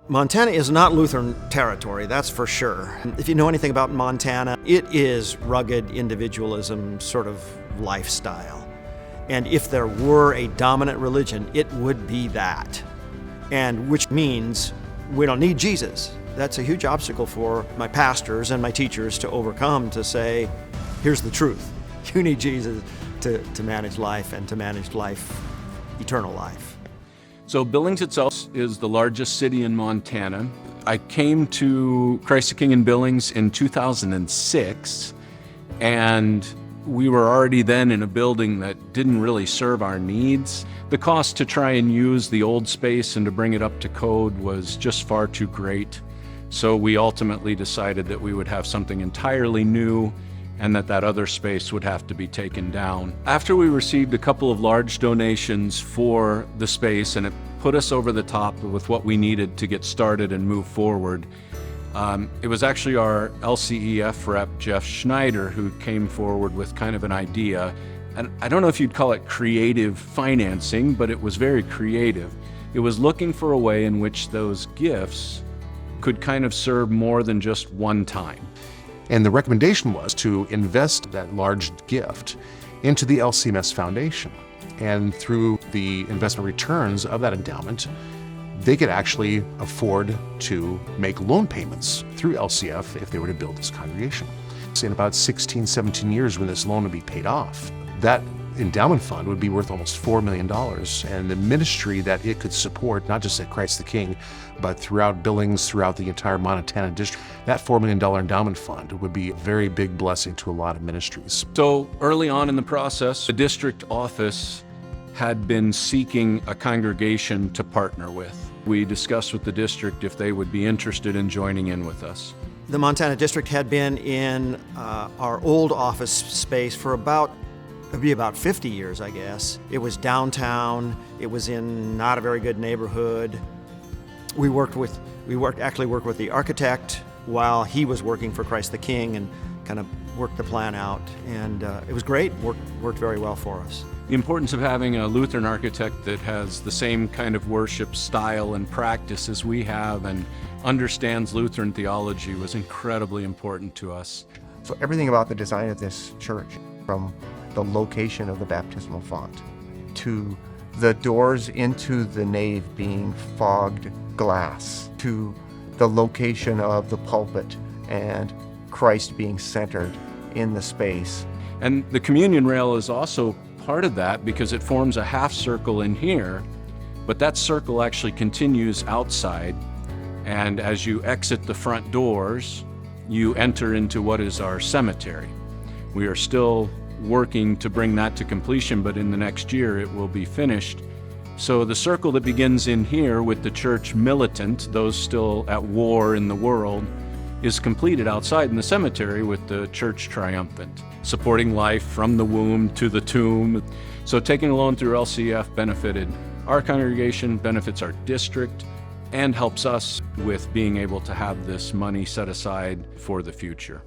Montana is not Lutheran territory, that's for sure. If you know anything about Montana, it is rugged individualism sort of lifestyle. And if there were a dominant religion, it would be that. And which means we don't need Jesus. That's a huge obstacle for my pastors and my teachers to overcome, to say, here's the truth. You need Jesus to manage life, and to manage life, eternal life. So Billings itself is the largest city in Montana. I came to Christ the King in Billings in 2006, and we were already then in a building that didn't really serve our needs. The cost to try and use the old space and to bring it up to code was just far too great. So we ultimately decided that we would have something entirely new, and that other space would have to be taken down. After we received a couple of large donations for the space, and it put us over the top with what we needed to get started and move forward, it was actually our LCEF rep, Jeff Schneider, who came forward with kind of an idea. And I don't know if you'd call it creative financing, but it was very creative. It was looking for a way in which those gifts could kind of serve more than just one time. And the recommendation was to invest that large gift into the LCMS Foundation. And through the investment returns of that endowment, they could actually afford to make loan payments through LCF if they were to build this congregation. In about 16, 17 years, when this loan would be paid off, that endowment fund would be worth almost $4 million. And the ministry that it could support, not just at Christ the King, but throughout Billings, throughout the entire Montana district, that $4 million endowment fund would be a very big blessing to a lot of ministries. So early on in the process, the district office had been seeking a congregation to partner with. We discussed with the district if they would be interested in joining in with us. The Montana district had been in our old office space for it'd be about 50 years, I guess. It was downtown. It was in not a very good neighborhood. We actually worked with the architect while he was working for Christ the King, and kind of worked the plan out. And it was great, worked very well for us. The importance of having a Lutheran architect that has the same kind of worship style and practice as we have and understands Lutheran theology was incredibly important to us. So everything about the design of this church, from the location of the baptismal font to the doors into the nave being fogged glass, to the location of the pulpit and Christ being centered in the space. And the communion rail is also part of that because it forms a half circle in here, but that circle actually continues outside. And as you exit the front doors, you enter into what is our cemetery. We are still working to bring that to completion, but in the next year it will be finished. So the circle that begins in here with the church militant, those still at war in the world, is completed outside in the cemetery with the church triumphant, supporting life from the womb to the tomb. So taking a loan through LCEF benefited our congregation, benefits our district, and helps us with being able to have this money set aside for the future.